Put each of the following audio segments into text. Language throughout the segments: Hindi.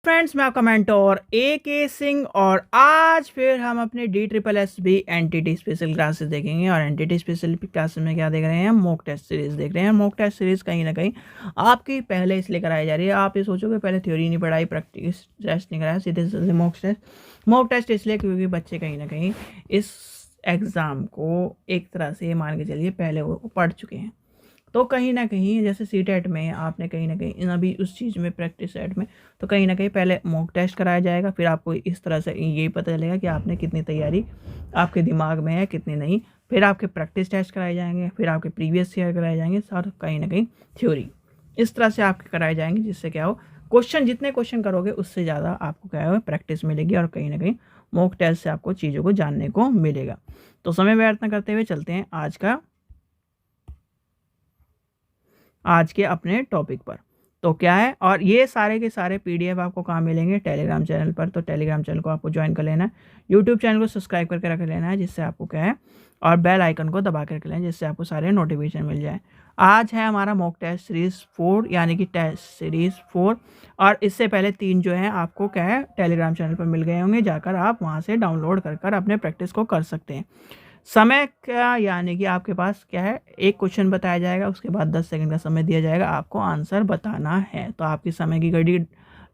फ्रेंड्स, मैं आपका मेंटोर AK सिंह और आज फिर हम अपने DSSB एंटिटी स्पेशल क्लासेस देखेंगे। और एंटिटी स्पेशल क्लासेस में क्या देख रहे हैं? मॉक टेस्ट सीरीज देख रहे हैं। मॉक टेस्ट सीरीज कहीं ना कहीं आपकी पहले इसलिए कराई जा रही है, आप ये सोचोगे पहले थ्योरी नहीं पढ़ाई, प्रैक्टिस टेस्ट नहीं कराया, सीधे सीधे मॉक टेस्ट इसलिए क्योंकि बच्चे कहीं ना कहीं इस एग्ज़ाम को एक तरह से मान के चलिए पहले वो पढ़ चुके हैं। तो कहीं ना कहीं जैसे सीटेट में आपने कहीं ना कहीं अभी उस चीज़ में प्रैक्टिस सेट में तो कहीं ना कहीं पहले मॉक टेस्ट कराया जाएगा, फिर आपको इस तरह से यही पता चलेगा कि आपने कितनी तैयारी आपके दिमाग में है, कितनी नहीं। फिर आपके प्रैक्टिस टेस्ट कराए जाएंगे, फिर आपके प्रीवियस ईयर कराए जाएंगे, और कहीं ना कहीं थ्योरी इस तरह से आपके कराए जाएंगे, जिससे क्या हो क्वेश्चन जितने क्वेश्चन करोगे उससे ज़्यादा आपको क्या हो प्रैक्टिस मिलेगी और कहीं ना कहीं मॉक टेस्ट से आपको चीज़ों को जानने को मिलेगा। तो समय व्यर्थ न करते हुए चलते हैं आज के अपने टॉपिक पर। तो क्या है, और ये सारे के सारे PDF आपको कहाँ मिलेंगे? टेलीग्राम चैनल पर। तो टेलीग्राम चैनल को आपको ज्वाइन कर लेना है, यूट्यूब चैनल को सब्सक्राइब करके रख लेना है, जिससे आपको क्या है, और बेल आइकन को दबा कर रख लेना है, जिससे आपको सारे नोटिफिकेशन मिल जाए। आज है हमारा मॉक टेस्ट सीरीज़ 4, यानी कि टेस्ट सीरीज़ 4। और इससे पहले 3 जो हैं आपको क्या है टेलीग्राम चैनल पर मिल गए होंगे, जाकर आप वहाँ से डाउनलोड कर अपने प्रैक्टिस को कर सकते हैं। समय का यानी कि आपके पास क्या है, एक क्वेश्चन बताया जाएगा, उसके बाद 10 सेकंड का समय दिया जाएगा, आपको आंसर बताना है। तो आपकी समय की घड़ी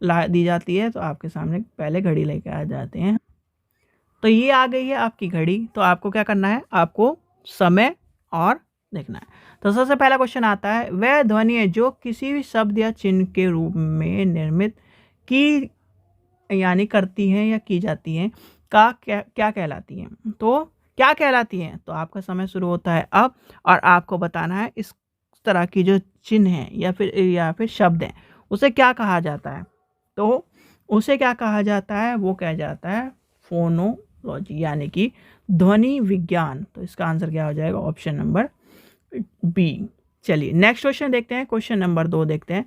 ला दी जाती है, तो आपके सामने पहले घड़ी लेके आ जाते हैं। तो ये आ गई है आपकी घड़ी। तो आपको क्या करना है, आपको समय और देखना है। तो सबसे पहला क्वेश्चन आता है, वह ध्वनि है जो किसी भी शब्द या चिन्ह के रूप में निर्मित की यानी करती हैं या की जाती हैं का क्या कहलाती हैं? तो क्या कहलाती हैं? तो आपका समय शुरू होता है अब, और आपको बताना है इस तरह की जो चिन्ह है या फिर शब्द हैं उसे क्या कहा जाता है। तो उसे क्या कहा जाता है? वो कहा जाता है फोनोलॉजी, यानी कि ध्वनि विज्ञान। तो इसका आंसर क्या हो जाएगा? Option number B. चलिए नेक्स्ट क्वेश्चन देखते हैं, क्वेश्चन नंबर 2 देखते हैं।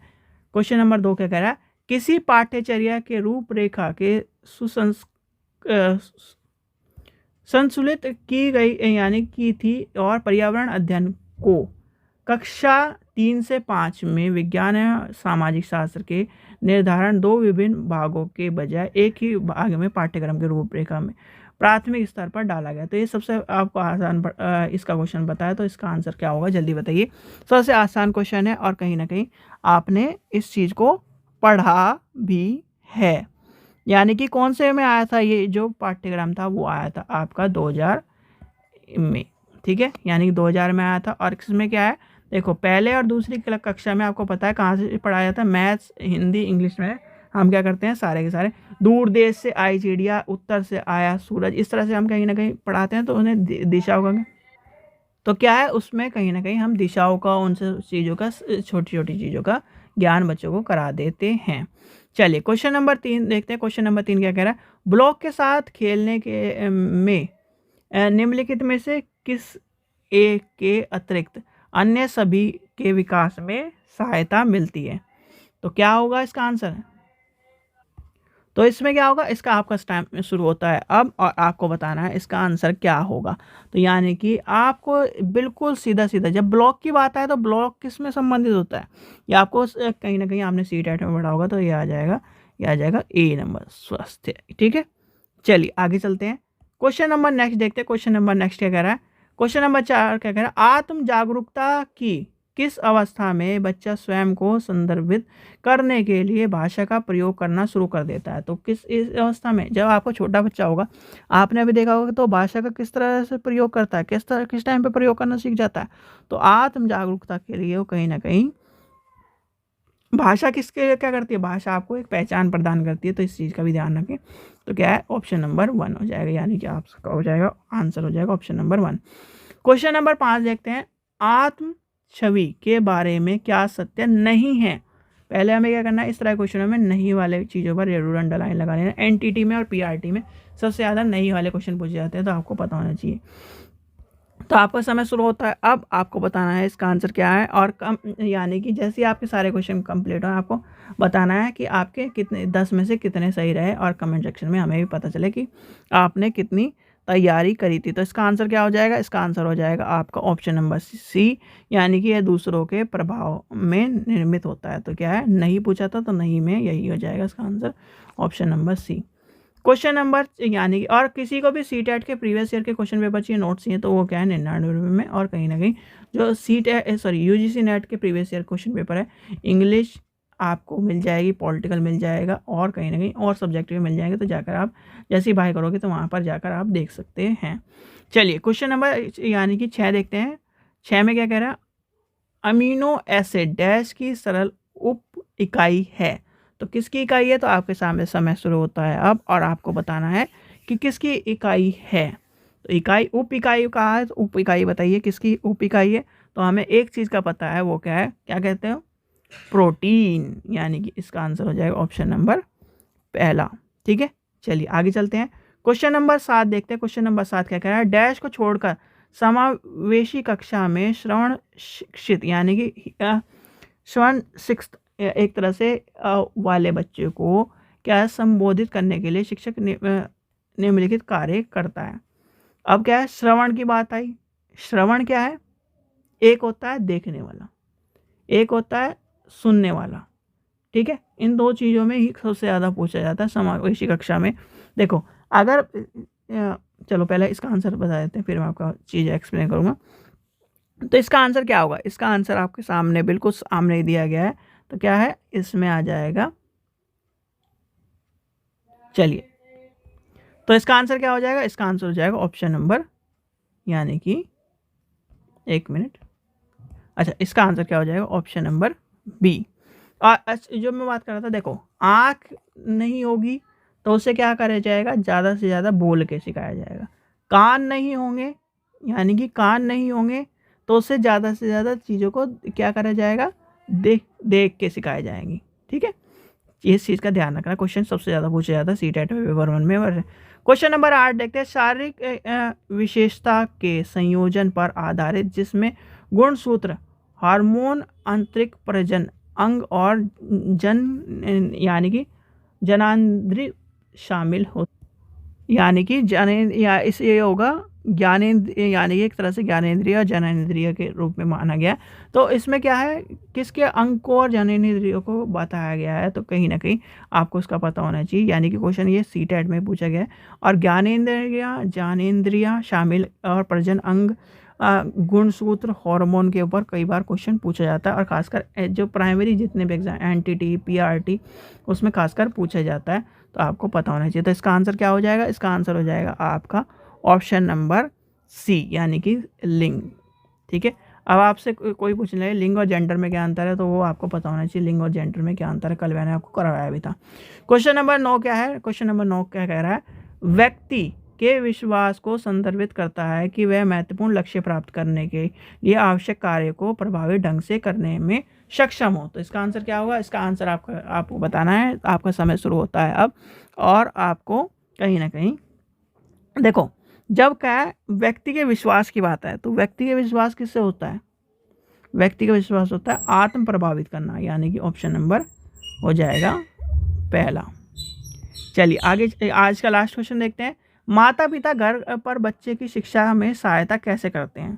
क्वेश्चन नंबर 2 क्या कह रहा है? किसी पाठ्यचर्या के रूपरेखा के संतुलित की गई यानी की थी, और पर्यावरण अध्ययन को कक्षा 3 से 5 में विज्ञान या सामाजिक शास्त्र के निर्धारण 2 विभिन्न भागों के बजाय एक ही भाग में पाठ्यक्रम के रूपरेखा में प्राथमिक स्तर पर डाला गया। तो ये सबसे आपको आसान इसका क्वेश्चन बताया, तो इसका आंसर क्या होगा जल्दी बताइए। सबसे आसान क्वेश्चन है और कहीं ना कहीं आपने इस चीज़ को पढ़ा भी है, यानी कि कौन से में आया था? ये जो पाठ्यक्रम था वो आया था आपका 2000 में, ठीक है, यानी कि 2000 में आया था। और इसमें क्या है, देखो पहले और दूसरी कक्षा में आपको पता है कहाँ से पढ़ाया जाता है? मैथ्स, हिंदी, इंग्लिश में हम क्या करते हैं, सारे के सारे दूर देश से आई चिड़िया, उत्तर से आया सूरज, इस तरह से हम कहीं ना कहीं पढ़ाते हैं। तो उन्हें दिशाओं का तो क्या है, उसमें कहीं ना कहीं हम दिशाओं का, उनसे चीज़ों का, छोटी छोटी चीज़ों का ज्ञान बच्चों को करा देते हैं। चलिए क्वेश्चन नंबर 3 देखते हैं। क्वेश्चन नंबर 3 क्या कह रहा है? ब्लॉक के साथ खेलने के में निम्नलिखित में से किस एक के अतिरिक्त अन्य सभी के विकास में सहायता मिलती है? तो क्या होगा इसका आंसर? तो इसमें क्या होगा, इसका आपका टाइम शुरू होता है अब, और आपको बताना है इसका आंसर क्या होगा। तो यानी कि आपको बिल्कुल सीधा सीधा, जब ब्लॉक की बात आए तो ब्लॉक किस में संबंधित होता है, ये आपको कहीं ना कहीं आपने सीटेट में पढ़ा होगा। तो ये आ जाएगा ए नंबर, स्वास्थ्य, ठीक है। चलिए आगे चलते हैं, क्वेश्चन नंबर नेक्स्ट देखते हैं। क्वेश्चन नंबर नेक्स्ट क्या कह रहा है? क्वेश्चन नंबर 4 क्या कह रहा है? आत्म जागरूकता की किस अवस्था में बच्चा स्वयं को संदर्भित करने के लिए भाषा का प्रयोग करना शुरू कर देता है? तो किस इस अवस्था में, जब आपको छोटा बच्चा होगा, आपने अभी देखा होगा, तो भाषा का किस तरह से प्रयोग करता है, किस टाइम पे प्रयोग करना सीख जाता है। तो आत्म जागरूकता के लिए वो कहीं ना कहीं भाषा किसके लिए क्या करती है? भाषा आपको एक पहचान प्रदान करती है। तो इस चीज़ का भी ध्यान रखें। तो क्या है, ऑप्शन नंबर 1 हो जाएगा, यानी कि आपका हो जाएगा आंसर हो जाएगा ऑप्शन नंबर 1। क्वेश्चन नंबर 5 देखते हैं, आत्म छवि के बारे में क्या सत्य नहीं है? पहले हमें क्या करना है, इस तरह क्वेश्चनों में नहीं वाले चीज़ों पर जरूर अंडरलाइन लगा लेना। एनटीटी में और पीआरटी में सबसे ज़्यादा नहीं वाले क्वेश्चन पूछे जाते हैं, तो आपको पता होना चाहिए। तो आपका समय शुरू होता है अब, आपको बताना है इसका आंसर क्या है। और यानी कि जैसे ही आपके सारे क्वेश्चन कंप्लीट हो, आपको बताना है कि आपके कितने 10 में से कितने सही रहे, और कमेंट सेक्शन में हमें भी पता चले कि आपने कितनी तैयारी करी थी। तो इसका आंसर क्या हो जाएगा? इसका आंसर हो जाएगा आपका ऑप्शन नंबर सी, यानी कि यह दूसरों के प्रभाव में निर्मित होता है। तो क्या है, नहीं पूछा था तो नहीं में यही हो जाएगा इसका answer, option number C. Question number यानी कि और किसी को भी सीटेट के प्रीवियस ईयर के क्वेश्चन पेपर चाहिए, नोट्स चाहिए, तो वो क्या है 99 में। और कहीं ना कहीं जो यूजीसी नेट के प्रीवियस ईयर क्वेश्चन पेपर है, इंग्लिश आपको मिल जाएगी, पॉलिटिकल मिल जाएगा, और कहीं ना कहीं और सब्जेक्ट भी मिल जाएंगे। तो जाकर आप जैसे ही बाय करोगे तो वहाँ पर जाकर आप देख सकते हैं। चलिए क्वेश्चन नंबर यानी कि 6 देखते हैं। 6 में क्या कह रहा है? अमीनो एसिड डैश की सरल उप इकाई है। तो किसकी इकाई है? तो आपके सामने समय शुरू होता है अब, और आपको बताना है कि किसकी इकाई है। तो इकाई, उप इकाई कहा है, तो उप इकाई बताइए किसकी उप इकाई है। तो हमें एक चीज़ का पता है, वो क्या है, क्या कहते हैं? प्रोटीन, यानी कि इसका आंसर हो जाएगा ऑप्शन नंबर पहला। ठीक है, चलिए आगे चलते हैं। क्वेश्चन नंबर 7 देखते हैं। क्वेश्चन नंबर 7 क्या कह रहा है? डैश को छोड़कर समावेशी कक्षा में श्रवण शिक्षित, यानी कि श्रवण शिक्षित एक तरह से वाले बच्चे को क्या संबोधित करने के लिए शिक्षक निम्नलिखित कार्य करता है। अब क्या है, श्रवण की बात आई। श्रवण क्या है? एक होता है देखने वाला, एक होता है सुनने वाला। ठीक है, इन दो चीज़ों में ही सबसे ज़्यादा पूछा जाता है समावेशी कक्षा में। देखो अगर चलो पहले इसका आंसर बता देते हैं, फिर मैं आपका चीज़ एक्सप्लेन करूँगा। तो इसका आंसर क्या होगा? इसका आंसर आपके सामने बिल्कुल सामने दिया गया है। तो क्या है, इसमें आ जाएगा, चलिए तो इसका आंसर क्या हो जाएगा? इसका आंसर हो जाएगा ऑप्शन नंबर, यानी कि एक मिनट, अच्छा इसका आंसर क्या हो जाएगा? Option number B. जो मैं बात कर रहा था, देखो आँख नहीं होगी तो उसे क्या करा जाएगा? ज़्यादा से ज़्यादा बोल के सिखाया जाएगा। कान नहीं होंगे, यानी कि कान नहीं होंगे तो उससे ज़्यादा से ज़्यादा चीज़ों को क्या करा जाएगा? देख देख के सिखाए जाएंगी। ठीक है, इस चीज़ का ध्यान रखना, क्वेश्चन सबसे ज़्यादा पूछा जाता है सीटेट पेपर 1 में। क्वेश्चन नंबर 8 देखते हैं। शारीरिक विशेषता के संयोजन पर आधारित जिसमें गुणसूत्र, हार्मोन, आंतरिक प्रजनन अंग और यानी कि जनांद्री शामिल हो, यानी कि या इस ये होगा ज्ञानेंद्रिय, यानी कि एक तरह से ज्ञानेंद्रिय और जननेंद्रिय के रूप में माना गया। तो इसमें क्या है, किसके अंग को और जननेंद्रियों को बताया गया है। तो कहीं ना कहीं आपको इसका पता होना चाहिए, यानी कि क्वेश्चन ये सीटेट में पूछा गया है। और ज्ञानेंद्रिय, ज्ञानेंद्रिय शामिल और प्रजनन अंग, गुणसूत्र, हार्मोन के ऊपर कई बार क्वेश्चन पूछा जाता है, और खासकर जो प्राइमरी जितने भी एग्जाम एनटीटी, पीआरटी, उसमें खासकर पूछा जाता है। तो आपको पता होना चाहिए। तो इसका आंसर क्या हो जाएगा? इसका आंसर हो जाएगा आपका ऑप्शन नंबर सी, यानी कि लिंग। ठीक है, अब आपसे कोई पूछ ले लिंग और जेंडर में क्या अंतर है, तो वो आपको पता होना चाहिए लिंग और जेंडर में क्या अंतर है। कल मैंने आपको करवाया भी था। क्वेश्चन नंबर 9 क्या है? क्वेश्चन नंबर 9 क्या कह रहा है? व्यक्ति के विश्वास को संदर्भित करता है कि वह महत्वपूर्ण लक्ष्य प्राप्त करने के लिए आवश्यक कार्य को प्रभावी ढंग से करने में सक्षम हो। तो इसका आंसर क्या होगा? इसका आंसर आपको बताना है। आपका समय शुरू होता है अब, और आपको कहीं ना कहीं देखो, जब क्या है व्यक्ति के विश्वास की बात है, तो व्यक्ति के विश्वास किससे होता है? व्यक्ति का विश्वास होता है आत्म प्रभावित करना, यानी कि ऑप्शन नंबर हो जाएगा पहला। चलिए आगे, आज का लास्ट क्वेश्चन देखते हैं। माता पिता घर पर बच्चे की शिक्षा में सहायता कैसे करते हैं?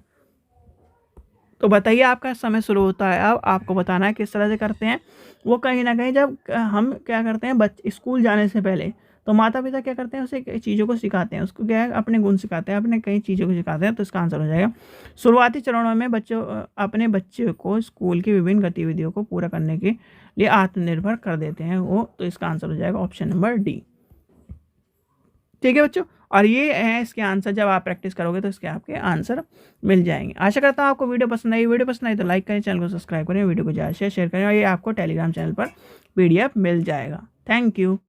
तो बताइए, आपका समय शुरू होता है अब, आपको बताना है किस तरह से करते हैं। वो कहीं ना कहीं जब हम क्या करते हैं, स्कूल जाने से पहले, तो माता पिता क्या करते हैं, उसे चीज़ों को सिखाते हैं, उसको क्या है, अपने गुण सिखाते हैं, अपने कई चीज़ों को सिखाते हैं। तो इसका आंसर हो जाएगा, शुरुआती चरणों में अपने बच्चे को स्कूल की विभिन्न गतिविधियों को पूरा करने के लिए आत्मनिर्भर कर देते हैं वो। तो इसका आंसर हो जाएगा ऑप्शन नंबर डी। ठीक है बच्चों, और ये है इसके आंसर। जब आप प्रैक्टिस करोगे तो इसके आपके आंसर मिल जाएंगे। आशा करता हूँ आपको वीडियो पसंद आई। वीडियो पसंद आई तो लाइक करें, चैनल को सब्सक्राइब करें, वीडियो को ज़्यादा शेयर करें, और ये आपको टेलीग्राम चैनल पर PDF मिल जाएगा। Thank you.